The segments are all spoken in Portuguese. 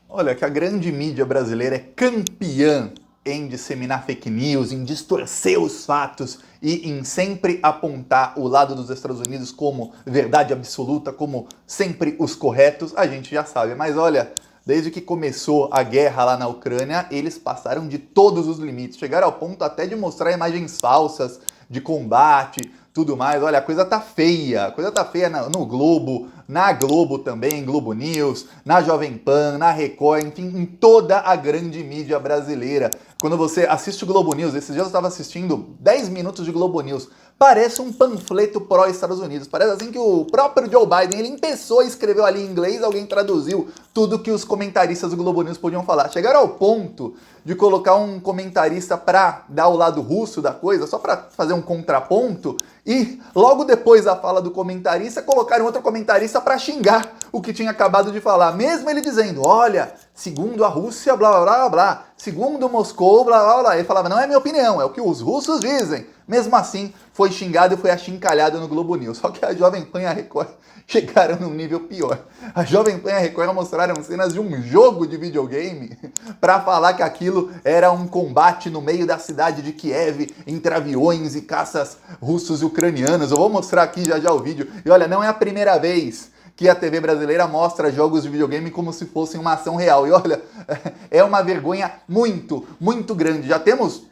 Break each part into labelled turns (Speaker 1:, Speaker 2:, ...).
Speaker 1: Olha, que a grande mídia brasileira é campeã em disseminar fake news, em distorcer os fatos e em sempre apontar o lado dos Estados Unidos como verdade absoluta, como sempre os corretos, a gente já sabe. Mas olha, desde que começou a guerra lá na Ucrânia, eles passaram de todos os limites, chegaram ao ponto até de mostrar imagens falsas de combate, tudo mais. Olha, a coisa tá feia no Globo, na Globo também, Globo News, na Jovem Pan, na Record, enfim, em toda a grande mídia brasileira. Quando você assiste o Globo News, esses dias eu estava assistindo 10 minutos de Globo News, parece um panfleto pró-Estados Unidos, parece assim que o próprio Joe Biden, ele empeçou e escreveu ali em inglês, alguém traduziu tudo que os comentaristas do Globo News podiam falar. Chegaram ao ponto de colocar um comentarista para dar o lado russo da coisa, só para fazer um contraponto, e logo depois da fala do comentarista, colocaram outro comentarista para xingar o que tinha acabado de falar, mesmo ele dizendo, olha, segundo a Rússia, blá blá blá blá, segundo Moscou, blá blá blá. Ele falava, não é minha opinião, é o que os russos dizem. Mesmo assim, foi xingado e foi achincalhado no Globo News. Só que a Jovem Pan e a Record chegaram num nível pior. A Jovem Pan e a Record mostraram cenas de um jogo de videogame para falar que aquilo era um combate no meio da cidade de Kiev entre aviões e caças russos e ucranianos. Eu vou mostrar aqui já já o vídeo. E olha, não é a primeira vez que a TV brasileira mostra jogos de videogame como se fossem uma ação real. E olha, é uma vergonha muito, muito grande. Já temos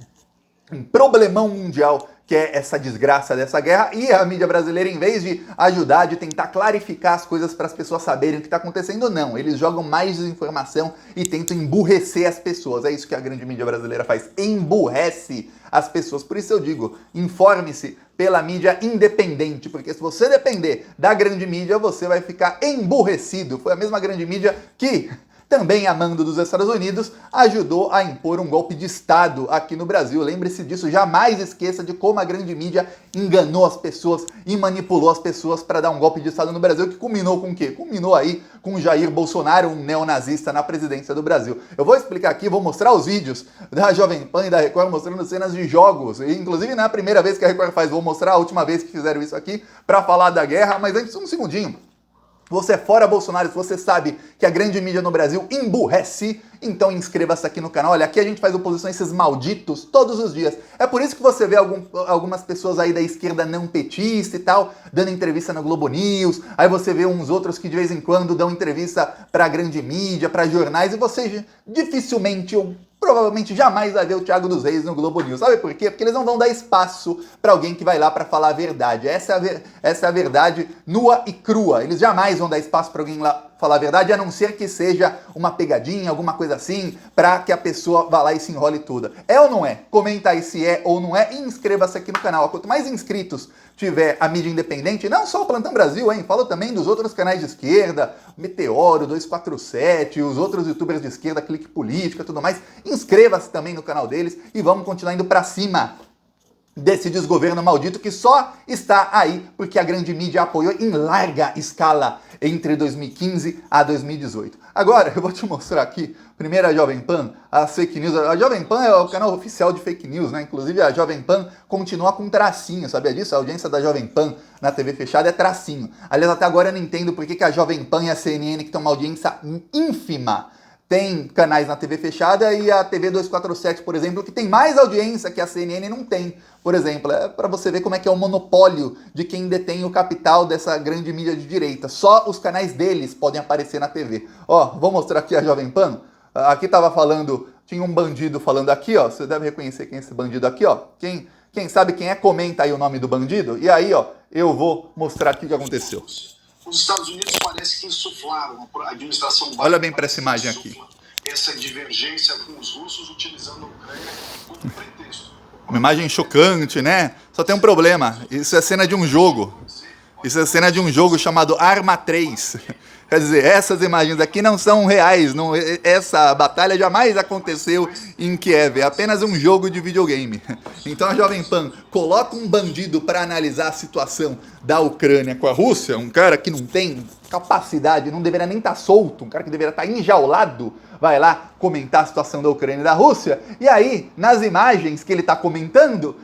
Speaker 1: um problemão mundial, que é essa desgraça dessa guerra, e a mídia brasileira, em vez de ajudar, de tentar clarificar as coisas para as pessoas saberem o que está acontecendo, não. Eles jogam mais desinformação e tentam emburrecer as pessoas. É isso que a grande mídia brasileira faz, emburrece as pessoas. Por isso eu digo, informe-se pela mídia independente, porque se você depender da grande mídia, você vai ficar emburrecido. Foi a mesma grande mídia que, também a mando dos Estados Unidos, ajudou a impor um golpe de Estado aqui no Brasil. Lembre-se disso, jamais esqueça de como a grande mídia enganou as pessoas e manipulou as pessoas para dar um golpe de Estado no Brasil, que culminou com o quê? Culminou aí com Jair Bolsonaro, um neonazista, na presidência do Brasil. Eu vou explicar aqui, vou mostrar os vídeos da Jovem Pan e da Record mostrando cenas de jogos, e inclusive não é a primeira vez que a Record faz, vou mostrar a última vez que fizeram isso aqui para falar da guerra, mas antes um segundinho. Você é fora Bolsonaro, se você sabe que a grande mídia no Brasil emburrece, então inscreva-se aqui no canal. Olha, aqui a gente faz oposição a esses malditos todos os dias. É por isso que você vê algumas pessoas aí da esquerda não petista e tal, dando entrevista no Globo News, aí você vê uns outros que de vez em quando dão entrevista pra grande mídia, pra jornais, e você dificilmente, ou provavelmente jamais vai ver o Thiago dos Reis no Globo News. Sabe por quê? Porque eles não vão dar espaço para alguém que vai lá para falar a verdade. Essa é a verdade nua e crua. Eles jamais vão dar espaço para alguém lá falar a verdade, a não ser que seja uma pegadinha, alguma coisa assim, para que a pessoa vá lá e se enrole toda. É ou não é? Comenta aí se é ou não é e inscreva-se aqui no canal. Quanto mais inscritos tiver a mídia independente, não só o Plantão Brasil, hein? Falo também dos outros canais de esquerda, Meteoro, 247, os outros youtubers de esquerda, Clique Política, tudo mais. Inscreva-se também no canal deles e vamos continuar indo pra cima desse desgoverno maldito que só está aí porque a grande mídia apoiou em larga escala entre 2015 a 2018. Agora, eu vou te mostrar aqui, primeiro a Jovem Pan, as fake news. A Jovem Pan é o canal oficial de fake news, né? Inclusive a Jovem Pan continua com tracinho, sabia disso? A audiência da Jovem Pan na TV fechada é tracinho. Aliás, até agora eu não entendo por que a Jovem Pan e a CNN, que tem uma audiência ínfima, tem canais na TV fechada, e a TV 247, por exemplo, que tem mais audiência que a CNN, não tem. Por exemplo, é para você ver como é que é o monopólio de quem detém o capital dessa grande mídia de direita. Só os canais deles podem aparecer na TV. Ó, vou mostrar aqui a Jovem Pan. Aqui tava falando, tinha um bandido falando aqui, ó. Você deve reconhecer quem é esse bandido aqui, ó. Quem sabe quem é, comenta aí o nome do bandido. E aí, ó, eu vou mostrar aqui o que aconteceu.
Speaker 2: Os Estados Unidos parece que insuflaram a administração Biden.
Speaker 1: Olha bem para essa imagem aqui.
Speaker 2: Essa divergência com os russos utilizando a Ucrânia como pretexto.
Speaker 1: Uma imagem chocante, né? Só tem um problema. Isso é cena de um jogo. Isso é cena de um jogo chamado Arma 3. Quer dizer, essas imagens aqui não são reais. Não, essa batalha jamais aconteceu em Kiev. É apenas um jogo de videogame. Então a Jovem Pan coloca um bandido para analisar a situação da Ucrânia com a Rússia. Um cara que não tem capacidade, não deveria nem estar solto, um cara que deveria estar enjaulado, vai lá comentar a situação da Ucrânia e da Rússia, e aí, nas imagens que ele está comentando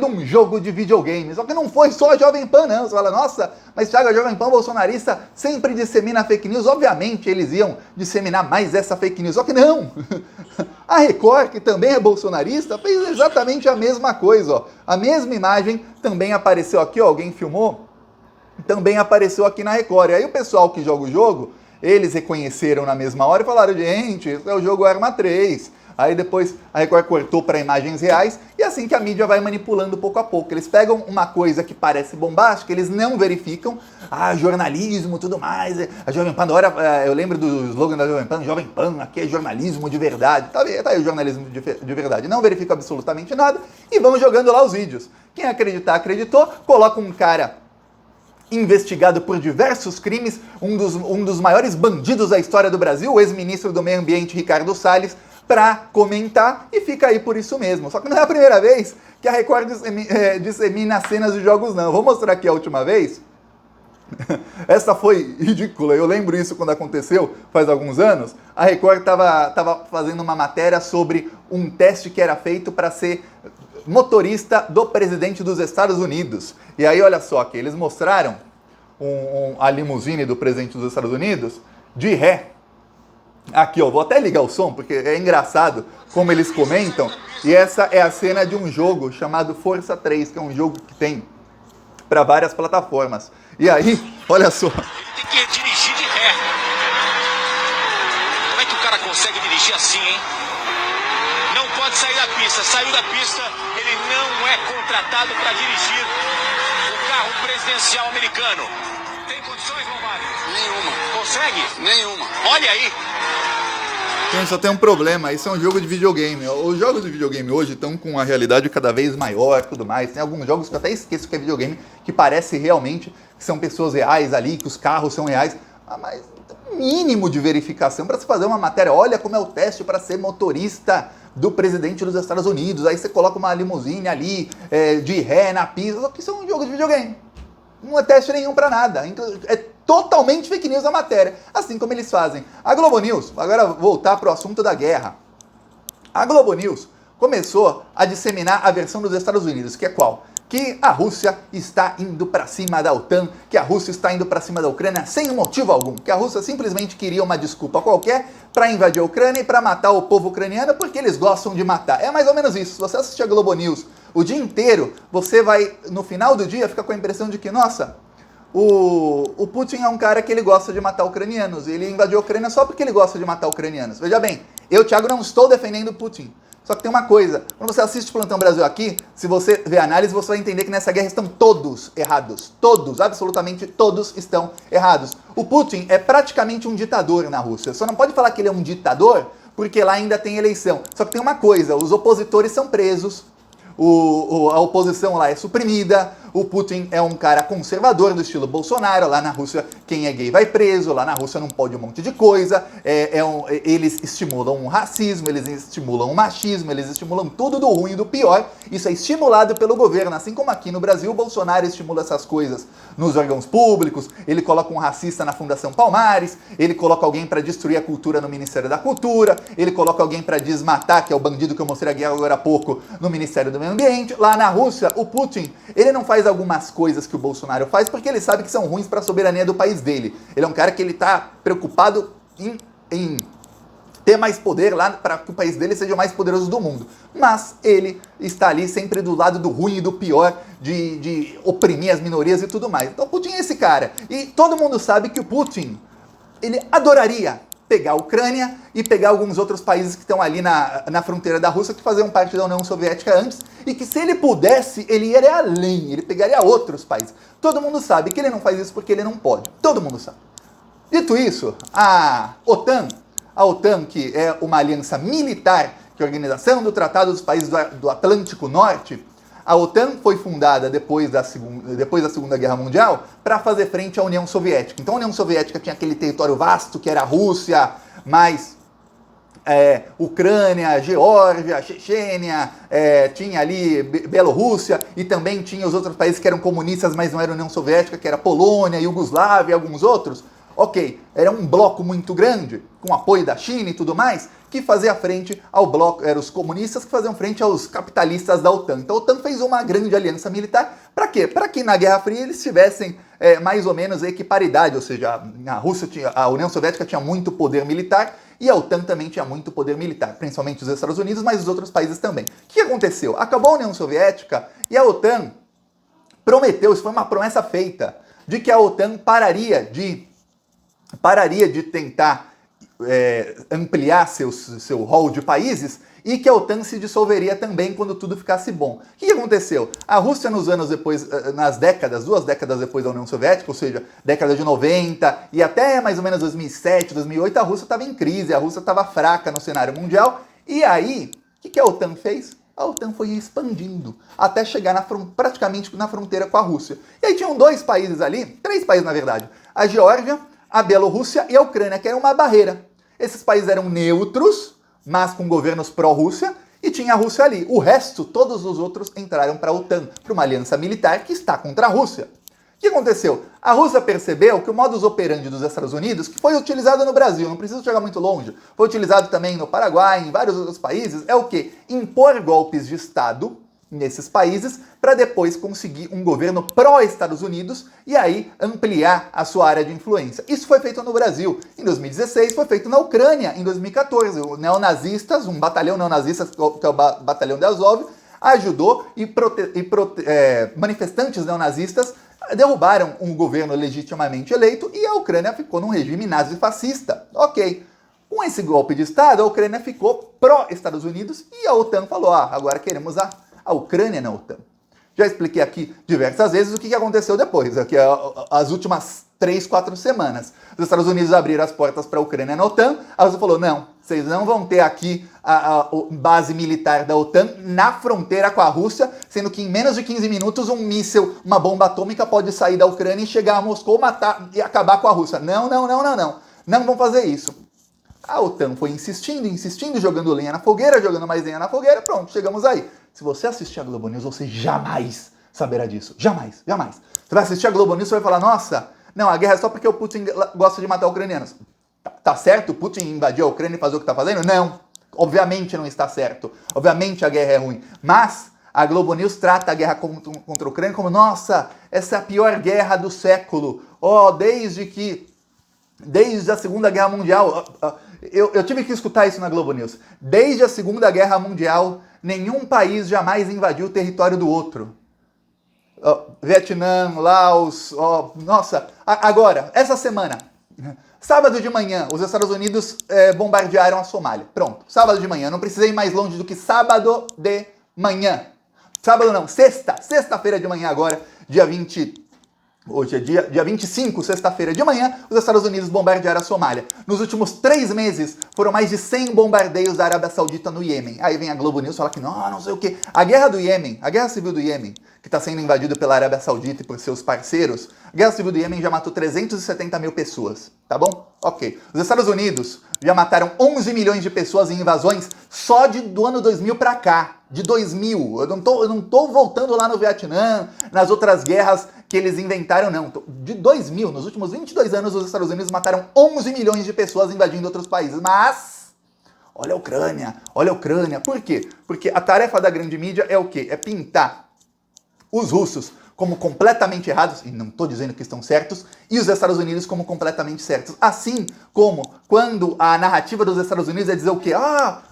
Speaker 1: um jogo de videogame. Só que não foi só a Jovem Pan, não. Você fala, nossa, mas Thiago, a Jovem Pan bolsonarista sempre dissemina fake news. Obviamente eles iam disseminar mais essa fake news, só que não. A Record, que também é bolsonarista, fez exatamente a mesma coisa, ó. A mesma imagem também apareceu aqui, ó, alguém filmou, também apareceu aqui na Record. E aí o pessoal que joga o jogo, eles reconheceram na mesma hora e falaram, gente, esse é o jogo Arma 3. Aí depois a Record cortou para imagens reais, e assim que a mídia vai manipulando pouco a pouco. Eles pegam uma coisa que parece bombástica, eles não verificam, jornalismo, tudo mais, a Jovem Pan, eu lembro do slogan da Jovem Pan, aqui é jornalismo de verdade, tá aí o jornalismo de verdade, não verifica absolutamente nada, e vão jogando lá os vídeos. Quem acreditar, acreditou, coloca um cara investigado por diversos crimes, um dos maiores bandidos da história do Brasil, o ex-ministro do Meio Ambiente, Ricardo Salles, para comentar, e fica aí por isso mesmo. Só que não é a primeira vez que a Record dissemina cenas de jogos, não. Vou mostrar aqui a última vez. Essa foi ridícula, eu lembro isso quando aconteceu, faz alguns anos. A Record estava fazendo uma matéria sobre um teste que era feito para ser motorista do presidente dos Estados Unidos. E aí, olha só, que eles mostraram a limusine do presidente dos Estados Unidos de ré. Aqui, ó, vou até ligar o som, porque é engraçado como eles comentam. E essa é a cena de um jogo chamado Força 3, que é um jogo que tem para várias plataformas. E aí, olha só.
Speaker 3: Tem que dirigir de ré. Como é que o cara consegue dirigir assim, hein? Não pode sair da pista. Saiu da pista, ele não é contratado para dirigir o carro presidencial americano. Tem condições, Lombardi?
Speaker 4: Nenhuma.
Speaker 3: Consegue?
Speaker 4: Nenhuma.
Speaker 3: Olha aí.
Speaker 1: Gente, só tem um problema, isso é um jogo de videogame. Os jogos de videogame hoje estão com uma realidade cada vez maior e tudo mais. Tem alguns jogos que eu até esqueço que é videogame, que parece realmente que são pessoas reais ali, que os carros são reais. Mas mínimo de verificação para se fazer uma matéria. Olha como é o teste para ser motorista do presidente dos Estados Unidos. Aí você coloca uma limusine ali, de ré na pista. Só que isso é um jogo de videogame. Não é teste nenhum para nada. É totalmente fake news a matéria. Assim como eles fazem. A Globo News, agora voltar para o assunto da guerra. A Globo News começou a disseminar a versão dos Estados Unidos, que é qual? Que a Rússia está indo para cima da OTAN, que a Rússia está indo para cima da Ucrânia sem motivo algum, que a Rússia simplesmente queria uma desculpa qualquer para invadir a Ucrânia e para matar o povo ucraniano, porque eles gostam de matar. É mais ou menos isso. Se você assistir a Globo News o dia inteiro, você vai, no final do dia, ficar com a impressão de que, nossa, o Putin é um cara que ele gosta de matar ucranianos, ele invadiu a Ucrânia só porque ele gosta de matar ucranianos. Veja bem, eu, Thiago, não estou defendendo o Putin. Só que tem uma coisa, quando você assiste Plantão Brasil aqui, se você ver a análise, você vai entender que nessa guerra estão todos errados. Todos, absolutamente todos estão errados. O Putin é praticamente um ditador na Rússia. Só não pode falar que ele é um ditador, porque lá ainda tem eleição. Só que tem uma coisa, os opositores são presos, a oposição lá é suprimida, o Putin é um cara conservador do estilo Bolsonaro, lá na Rússia quem é gay vai preso, lá na Rússia não pode um monte de coisa, eles estimulam o racismo, eles estimulam o machismo, eles estimulam tudo do ruim e do pior, isso é estimulado pelo governo, assim como aqui no Brasil o Bolsonaro estimula essas coisas nos órgãos públicos, ele coloca um racista na Fundação Palmares, ele coloca alguém para destruir a cultura no Ministério da Cultura, ele coloca alguém para desmatar, que é o bandido que eu mostrei aqui agora há pouco, no Ministério do Meio Ambiente. Lá na Rússia, o Putin, ele não faz algumas coisas que o Bolsonaro faz porque ele sabe que são ruins para a soberania do país dele. Ele é um cara que ele está preocupado em ter mais poder lá para que o país dele seja o mais poderoso do mundo. Mas ele está ali sempre do lado do ruim e do pior, de oprimir as minorias e tudo mais. Então o Putin é esse cara. E todo mundo sabe que o Putin, ele adoraria pegar a Ucrânia e pegar alguns outros países que estão ali na fronteira da Rússia, que faziam parte da União Soviética antes, e que se ele pudesse, ele iria além, ele pegaria outros países. Todo mundo sabe que ele não faz isso porque ele não pode. Todo mundo sabe. Dito isso, a OTAN, que é uma aliança militar, que é a Organização do Tratado dos Países do Atlântico Norte, a OTAN foi fundada depois da Segunda Guerra Mundial para fazer frente à União Soviética. Então a União Soviética tinha aquele território vasto que era a Rússia, mais Ucrânia, Geórgia, Chechênia, tinha ali Bielorrússia e também tinha os outros países que eram comunistas, mas não eram União Soviética, que era Polônia, Iugoslávia e alguns outros. Ok, era um bloco muito grande, com apoio da China e tudo mais, que fazia frente ao bloco, eram os comunistas que faziam frente aos capitalistas da OTAN. Então a OTAN fez uma grande aliança militar, para quê? Para que na Guerra Fria eles tivessem mais ou menos equiparidade, ou seja, a União Soviética tinha muito poder militar e a OTAN também tinha muito poder militar, principalmente os Estados Unidos, mas os outros países também. O que aconteceu? Acabou a União Soviética e a OTAN prometeu, isso foi uma promessa feita, de que a OTAN pararia de tentar ampliar seu rol de países e que a OTAN se dissolveria também quando tudo ficasse bom. O que aconteceu? A Rússia nos anos depois, duas décadas depois da União Soviética, ou seja, década de 90 e até mais ou menos 2007, 2008, a Rússia estava em crise, a Rússia estava fraca no cenário mundial, e aí, o que a OTAN fez? A OTAN foi expandindo até chegar praticamente na fronteira com a Rússia. E aí tinham três países na verdade, a Geórgia, a Bielorrússia e a Ucrânia, que era uma barreira. Esses países eram neutros, mas com governos pró-Rússia, e tinha a Rússia ali. O resto, todos os outros, entraram para a OTAN, para uma aliança militar que está contra a Rússia. O que aconteceu? A Rússia percebeu que o modus operandi dos Estados Unidos, que foi utilizado no Brasil, não precisa chegar muito longe, foi utilizado também no Paraguai, em vários outros países, é o quê? Impor golpes de Estado nesses países para depois conseguir um governo pró-Estados Unidos e aí ampliar a sua área de influência. Isso foi feito no Brasil em 2016, foi feito na Ucrânia em 2014. Neonazistas, um batalhão neonazista, que é o batalhão de Azov, ajudou e manifestantes neonazistas derrubaram um governo legitimamente eleito e a Ucrânia ficou num regime nazi-fascista. Ok. Com esse golpe de Estado, a Ucrânia ficou pró-Estados Unidos e a OTAN falou, agora queremos a Ucrânia na OTAN. Já expliquei aqui diversas vezes o que aconteceu depois, aqui as últimas 3, 4 semanas. Os Estados Unidos abriram as portas para a Ucrânia na OTAN, a Rússia falou, não, vocês não vão ter aqui a base militar da OTAN na fronteira com a Rússia, sendo que em menos de 15 minutos um míssil, uma bomba atômica pode sair da Ucrânia e chegar a Moscou, matar e acabar com a Rússia. Não vão fazer isso. A OTAN foi insistindo, jogando lenha na fogueira, jogando mais lenha na fogueira, pronto, chegamos aí. Se você assistir a Globo News, você jamais saberá disso. Jamais. Você vai assistir a Globo News e vai falar, nossa, não, a guerra é só porque o Putin gosta de matar ucranianos. Tá certo? O Putin invadiu a Ucrânia e fazer o que tá fazendo? Não. Obviamente não está certo. Obviamente a guerra é ruim. Mas a Globo News trata a guerra contra a Ucrânia como, nossa, essa é a pior guerra do século. Desde a Segunda Guerra Mundial. Eu tive que escutar isso na Globo News. Desde a Segunda Guerra Mundial, nenhum país jamais invadiu o território do outro. Vietnã, Laos, nossa. Agora, essa semana, sábado de manhã, os Estados Unidos bombardearam a Somália. Pronto, sábado de manhã. Não precisei ir mais longe do que sábado de manhã. Sábado não, sexta-feira de manhã agora, dia 20... Hoje é dia 25, sexta-feira de manhã, os Estados Unidos bombardearam a Somália. Nos últimos 3 meses, foram mais de 100 bombardeios da Arábia Saudita no Iêmen. Aí vem a Globo News e fala que não sei o quê. A guerra civil do Iêmen, que está sendo invadido pela Arábia Saudita e por seus parceiros, a guerra civil do Iêmen já matou 370 mil pessoas, tá bom? Ok. Os Estados Unidos já mataram 11 milhões de pessoas em invasões só do ano 2000 para cá. De 2000. Eu não tô voltando lá no Vietnã, nas outras guerras que eles inventaram, não. De 2000, nos últimos 22 anos, os Estados Unidos mataram 11 milhões de pessoas invadindo outros países. Mas, olha a Ucrânia. Por quê? Porque a tarefa da grande mídia é o quê? É pintar os russos como completamente errados, e não estou dizendo que estão certos, e os Estados Unidos como completamente certos. Assim como quando a narrativa dos Estados Unidos é dizer o quê?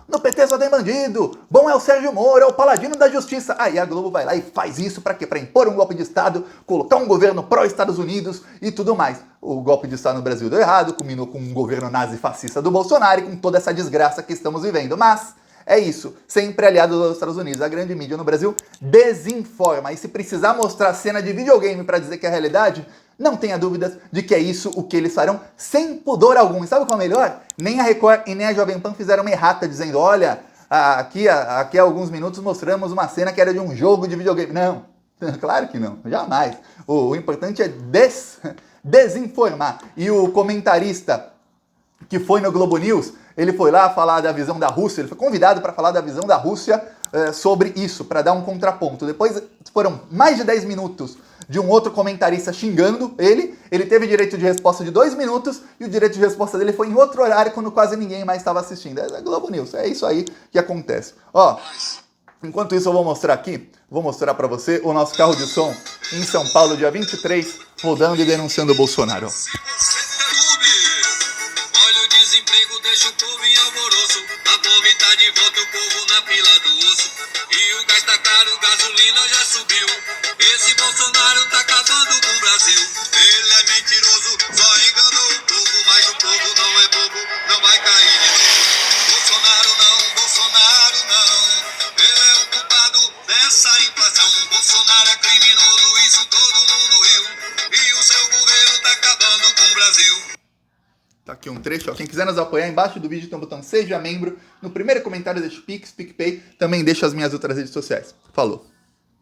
Speaker 1: No PT só tem bandido, bom é o Sérgio Moro, é o paladino da justiça. Aí a Globo vai lá e faz isso para quê? Para impor um golpe de Estado, colocar um governo pró-Estados Unidos e tudo mais. O golpe de Estado no Brasil deu errado, culminou com um governo nazi-fascista do Bolsonaro e com toda essa desgraça que estamos vivendo. Mas é isso, sempre aliado aos Estados Unidos. A grande mídia no Brasil desinforma. E se precisar mostrar cena de videogame para dizer que é a realidade, não tenha dúvidas de que é isso o que eles farão sem pudor algum. E sabe qual é o melhor? Nem a Record e nem a Jovem Pan fizeram uma errata dizendo, olha, aqui há alguns minutos mostramos uma cena que era de um jogo de videogame. Não, claro que não, jamais. O importante é desinformar. E o comentarista que foi no Globo News, ele foi lá falar da visão da Rússia, ele foi convidado para falar da visão da Rússia sobre isso, para dar um contraponto. Depois foram mais de 10 minutos de um outro comentarista xingando ele teve direito de resposta de 2 minutos e o direito de resposta dele foi em outro horário, quando quase ninguém mais estava assistindo. É Globo News, é isso aí que acontece. Ó, enquanto isso eu vou mostrar para você o nosso carro de som em São Paulo, dia 23, rodando e denunciando o Bolsonaro.
Speaker 3: Olha o desemprego, deixa o povo em alvoroço. A fome tá de volta, o povo na fila do osso. E o gás tá caro, gasolina já subiu. Esse Bolsonaro tá acabando com o Brasil. Ele é mentiroso, só enganou o povo. Mas o povo não é bobo, não vai cair de novo. Bolsonaro não. Ele é o culpado dessa inflação. Bolsonaro é criminoso, isso todo mundo riu. E o seu governo tá acabando com o Brasil.
Speaker 1: Tá aqui um trecho, ó. Quem quiser nos apoiar, embaixo do vídeo tem o botão Seja Membro. No primeiro comentário deixa o Pix, PicPay. Também deixa as minhas outras redes sociais. Falou!